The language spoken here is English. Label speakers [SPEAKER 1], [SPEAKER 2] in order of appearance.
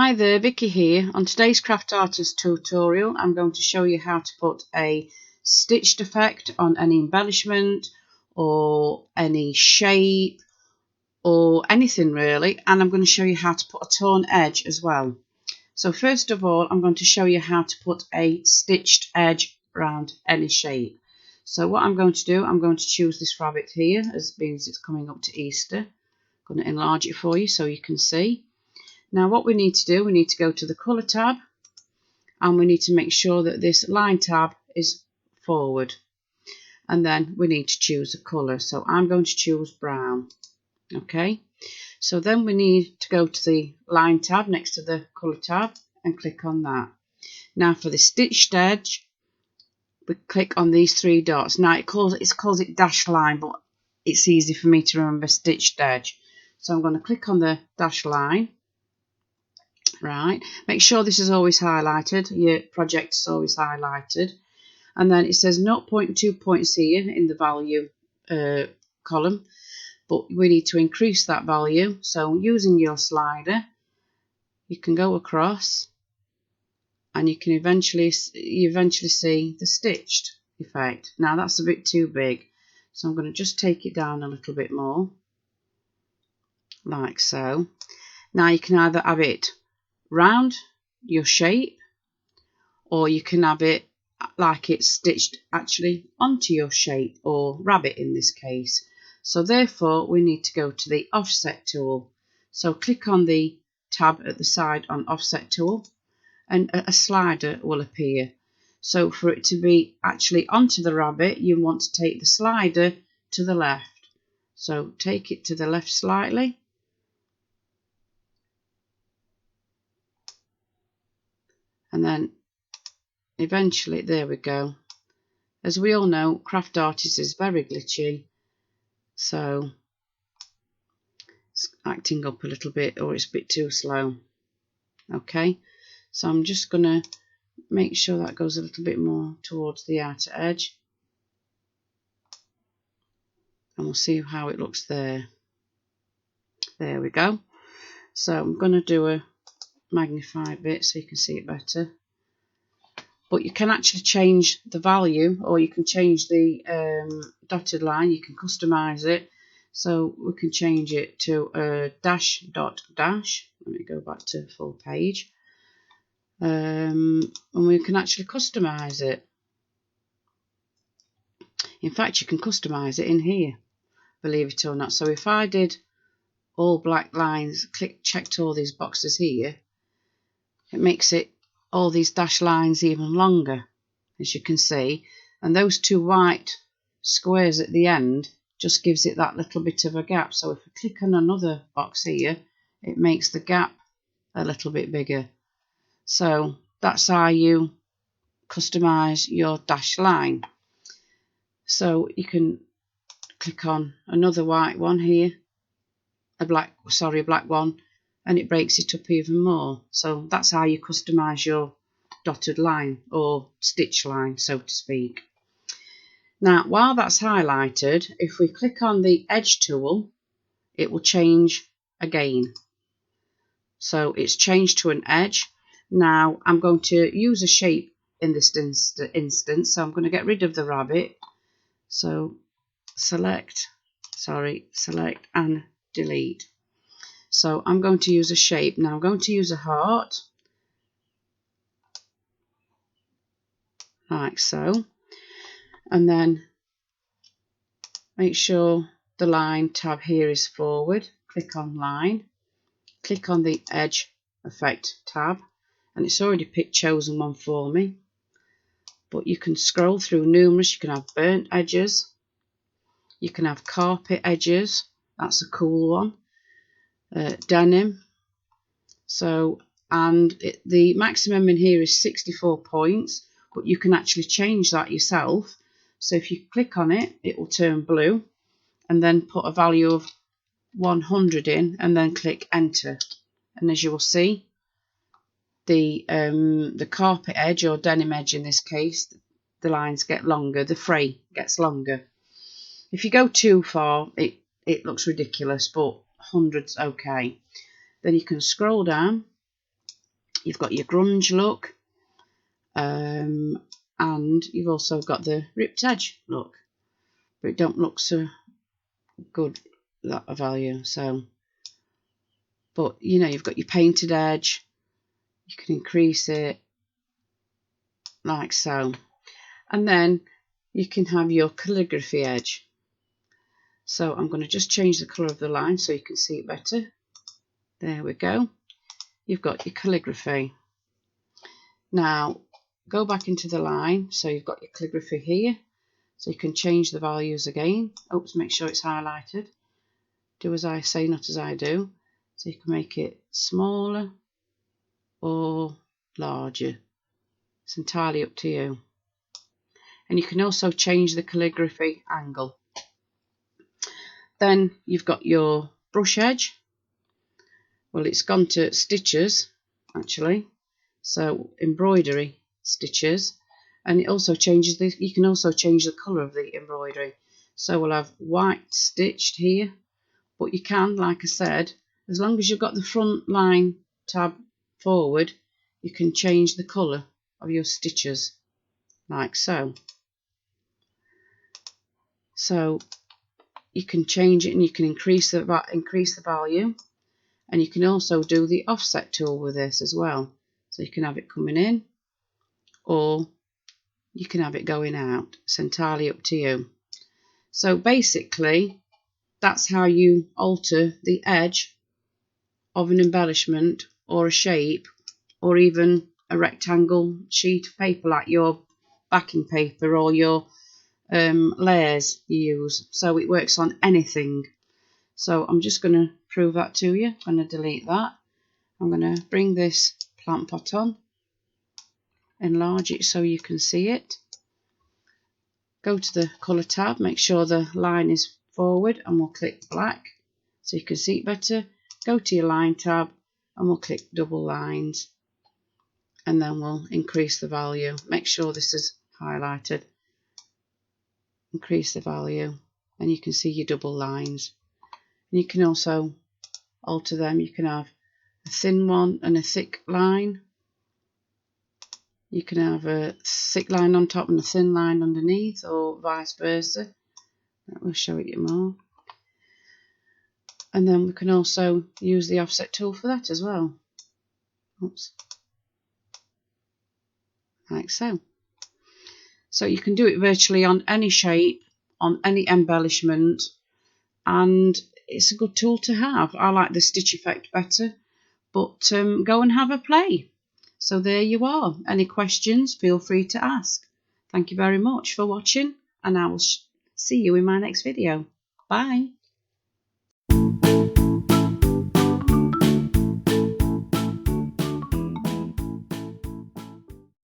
[SPEAKER 1] Hi there, Vicky here. On today's Craft Artist tutorial, I'm going to show you how to put a stitched effect on any embellishment or any shape or anything really, and I'm going to show you how to put a torn edge as well. So first of all, I'm going to show you how to put a stitched edge around any shape. So what I'm going to do, I'm going to choose this rabbit here, as means it's coming up to Easter. I'm going to enlarge it for you so you can see. Now what we need to do, we need to go to the colour tab and we need to make sure that this line tab is forward, and then we need to choose a colour. So I'm going to choose brown. Okay, so then we need to go to the line tab next to the colour tab and click on that. Now for the stitched edge, we click on these three dots. Now it calls it dash line, but it's easy for me to remember stitched edge. So I'm going to click on the dash line. Right, make sure this is always highlighted, your project is always highlighted, and then it says 0.2 points here in the value column, but we need to increase that value. So using your slider, you can go across and you can eventually see the stitched effect. Now that's a bit too big, so I'm going to just take it down a little bit more, like so. Now you can either have it round your shape, or you can have it like it's stitched actually onto your shape, or rabbit in this case. So therefore we need to go to the offset tool. So click on the tab at the side on offset tool and a slider will appear. So for it to be actually onto the rabbit, you want to take the slider to the left. So take it to the left slightly, and then eventually, there we go. As we all know, Craft Artist is very glitchy, so it's acting up a little bit, or it's a bit too slow. Okay, so I'm just going to make sure that goes a little bit more towards the outer edge, and we'll see how it looks there. There we go. So I'm going to do a magnified bit so you can see it better. But you can actually change the value, or you can change the dotted line. You can customize it. So we can change it to a dash dot dash. Let me go back to full page. And we can actually customize it. In fact, you can customize it in here, believe it or not. So if I did all black lines, checked all these boxes here, it makes it all these dash lines even longer, as you can see, and those two white squares at the end just gives it that little bit of a gap. So if I click on another box here, it makes the gap a little bit bigger. So that's how you customize your dash line. So you can click on another white one here, a black one, and it breaks it up even more. So that's how you customize your dotted line, or stitch line, so to speak. Now while that's highlighted, if we click on the edge tool, it will change again. So it's changed to an edge. Now I'm going to use a shape in this instance, so I'm going to get rid of the rabbit. So select and delete. So I'm going to use a shape. Now I'm going to use a heart, like so, and then make sure the line tab here is forward. Click on line, click on the edge effect tab, and it's already chosen one for me, but you can scroll through numerous. You can have burnt edges, you can have carpet edges, that's a cool one, denim. So, and the maximum in here is 64 points, but you can actually change that yourself. So if you click on it, it will turn blue, and then put a value of 100 in, and then click enter. And as you will see, the carpet edge, or denim edge in this case, the lines get longer, the fray gets longer. If you go too far, it looks ridiculous, but 100's okay. Then you can scroll down You've got your grunge look, and you've also got the ripped edge look, but it don't look so good, that value. So, but you know, you've got your painted edge. You can increase it like so, and then you can have your calligraphy edge. So I'm going to just change the colour of the line so you can see it better. There we go. You've got your calligraphy. Now go back into the line, so you've got your calligraphy here, so you can change the values again. Oops, make sure it's highlighted. Do as I say, not as I do. So you can make it smaller or larger. It's entirely up to you. And you can also change the calligraphy angle. Then you've got your brush edge. Well, it's gone to stitches actually, so embroidery stitches, and it also changes the, you can also change the colour of the embroidery. So we'll have white stitched here, but you can, like I said, as long as you've got the front line tab forward, you can change the colour of your stitches like so. So you can change it, and you can increase the value, and you can also do the offset tool with this as well. So you can have it coming in, or you can have it going out. It's entirely up to you. So basically, that's how you alter the edge of an embellishment or a shape, or even a rectangle sheet of paper like your backing paper or your layers you use. So it works on anything. So I'm just going to prove that to you. I'm going to delete that. I'm going to bring this plant pot on, enlarge it so you can see it. Go to the colour tab, make sure the line is forward, and we'll click black so you can see it better. Go to your line tab and we'll click double lines, and then we'll increase the value. Make sure this is highlighted. Increase the value, and you can see your double lines. And you can also alter them. You can have a thin one and a thick line. You can have a thick line on top and a thin line underneath, or vice versa. That will show it more. And then we can also use the offset tool for that as well. Oops. Like so. So you can do it virtually on any shape, on any embellishment, and it's a good tool to have. I like the stitch effect better, but go and have a play. So there you are. Any questions, feel free to ask. Thank you very much for watching, and I will see you in my next video. Bye.